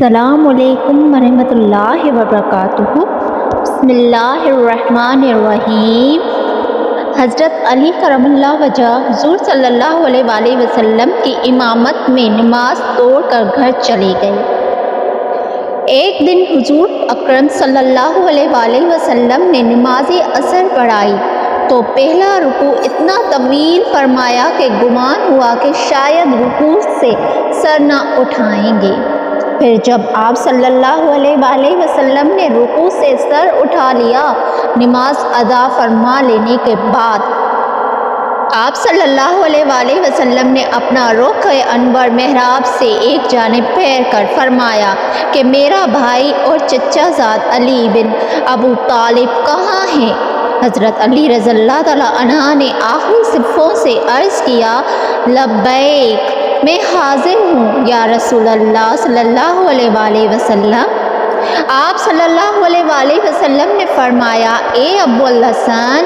السلام علیکم ورحمۃ اللہ وبرکاتہ۔ بسم اللہ الرحمن الرحیم۔ حضرت علی کرم اللہ وجہ حضور صلی اللہ علیہ وآلہ وسلم کی امامت میں نماز توڑ کر گھر چلے گئے۔ ایک دن حضور اکرم صلی اللہ علیہ وآلہ وسلم نے نماز عصر پڑھائی تو پہلا رکوع اتنا طویل فرمایا کہ گمان ہوا کہ شاید رکوع سے سر نہ اٹھائیں گے۔ پھر جب آپ صلی اللہ علیہ وآلہ وسلم نے رکوع سے سر اٹھا لیا، نماز ادا فرما لینے کے بعد آپ صلی اللہ علیہ وآلہ وسلم نے اپنا رخ انور محراب سے ایک جانب پھیر کر فرمایا کہ میرا بھائی اور چچا زاد علی بن ابو طالب کہاں ہیں؟ حضرت علی رضی اللہ تعالیٰ عنہ نے آخری صفوں سے عرض کیا، لبیک، میں حاضر ہوں یا رسول اللہ صلی اللہ علیہ وآلہ وسلم۔ آپ صلی اللہ علیہ وآلہ وسلم نے فرمایا، اے ابو الحسن،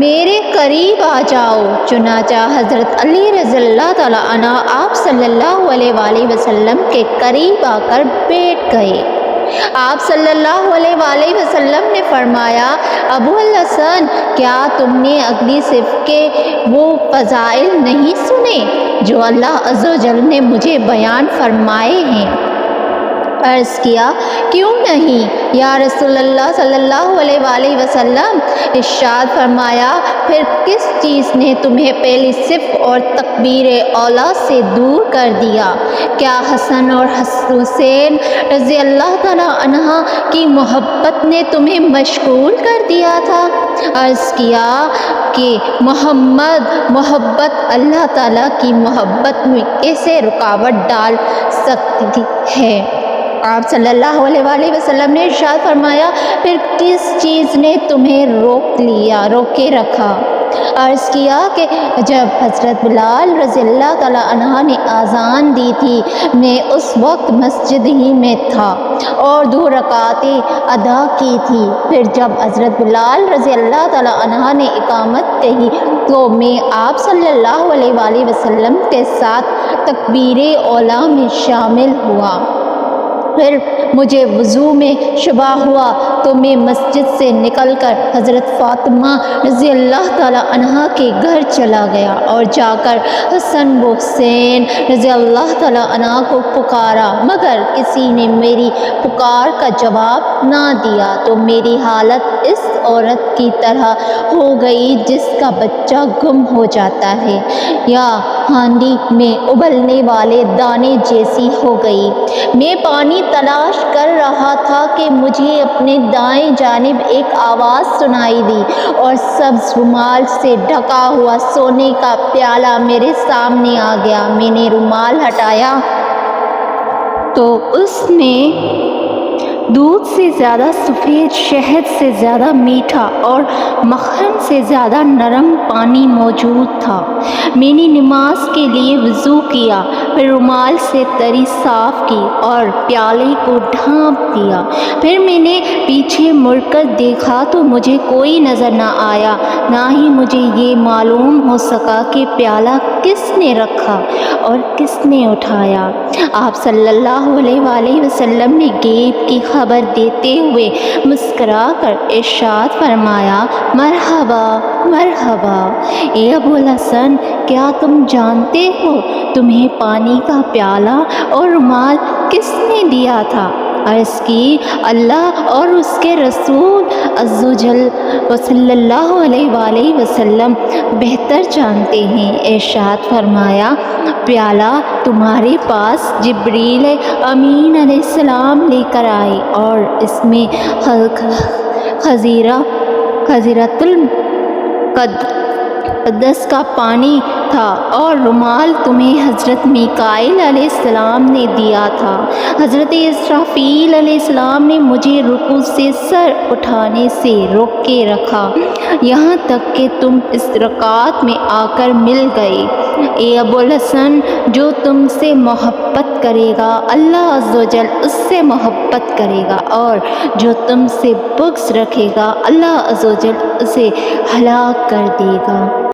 میرے قریب آ جاؤ۔ چنانچہ حضرت علی رضی اللہ تعالیٰ عنہ آپ صلی اللہ علیہ وآلہ وسلم کے قریب آ کر بیٹھ گئے۔ آپ صلی اللہ علیہ وآلہ وسلم نے فرمایا، ابو الحسن، کیا تم نے اگلی صف کے وہ فضائل نہیں سنے جو اللہ عز و جل نے مجھے بیان فرمائے ہیں؟ عرض کیا، کیوں نہیں یا رسول اللہ صلی اللہ علیہ وآلہ وسلم؟ ارشاد فرمایا، پھر کس چیز نے تمہیں پہلی صف اور تکبیر اولیٰ سے دور کر دیا؟ کیا حسن اور حسین رضی اللہ تعالیٰ عنہ کی محبت نے تمہیں مشغول کر دیا تھا؟ عرض کیا کہ محبت اللہ تعالیٰ کی محبت میں کیسے رکاوٹ ڈال سکتی ہے؟ آپ صلی اللہ علیہ وآلہ وسلم نے ارشاد فرمایا، پھر کس چیز نے تمہیں روکے رکھا؟ عرض کیا کہ جب حضرت بلال رضی اللہ تعالیٰ عنہ نے اذان دی تھی، میں اس وقت مسجد ہی میں تھا اور 2 رکعتیں ادا کی تھی۔ پھر جب حضرت بلال رضی اللہ تعالیٰ عنہ نے اقامت کہی تو میں آپ صلی اللہ علیہ وآلہ وسلم کے ساتھ تکبیر اولیٰ میں شامل ہوا۔ پھر مجھے وضو میں شبہ ہوا تو میں مسجد سے نکل کر حضرت فاطمہ رضی اللہ تعالیٰ عنہ کے گھر چلا گیا اور جا کر حسن و حسین رضی اللہ تعالیٰ عنہ کو پکارا، مگر کسی نے میری پکار کا جواب نہ دیا تو میری حالت اس عورت کی طرح ہو گئی جس کا بچہ گم ہو جاتا ہے یا ہانڈی میں ابلنے والے دانے جیسی ہو گئی۔ میں پانی تلاش کر رہا تھا کہ مجھے اپنے دائیں جانب ایک آواز سنائی دی اور سبز رومال سے ڈھکا ہوا سونے کا پیالہ میرے سامنے آ گیا۔ میں نے رومال ہٹایا تو اس میں دودھ سے زیادہ سفید، شہد سے زیادہ میٹھا اور مکھن سے زیادہ نرم پانی موجود تھا۔ میں نے نماز کے لیے وضو کیا، پھر رومال سے تری صاف کی اور پیالے کو ڈھانپ دیا۔ پھر میں نے پیچھے مڑ کر دیکھا تو مجھے کوئی نظر نہ آیا، نہ ہی مجھے یہ معلوم ہو سکا کہ پیالہ کس نے رکھا اور کس نے اٹھایا۔ آپ صلی اللہ علیہ وآلہ وسلم نے غیب کی خبر دیتے ہوئے مسکرا کر ارشاد فرمایا، مرحبا مرحبا، اے ابو الحسن، کیا تم جانتے ہو تمہیں پانی کا پیالہ اور رومال کس نے دیا تھا؟ عرض کی، اللہ اور اس کے رسول عز و جل صلی اللہ علیہ وآلہ وسلم بہتر جانتے ہیں۔ ارشاد فرمایا، پیالہ تمہارے پاس جبریل امین علیہ السلام لے کر آئے اور اس میں خضرۃ القدس کا پانی تھا اور رومال تمہیں حضرت میکائیل علیہ السلام نے دیا تھا۔ حضرت اسرافیل علیہ السلام نے مجھے رکوع سے سر اٹھانے سے روک کے رکھا یہاں تک کہ تم اس رکعت میں آ کر مل گئے۔ اے ابو الحسن، جو تم سے محبت کرے گا اللہ عز و جل اس سے محبت کرے گا، اور جو تم سے بغض رکھے گا اللہ عز و جل اسے ہلاک کر دے گا۔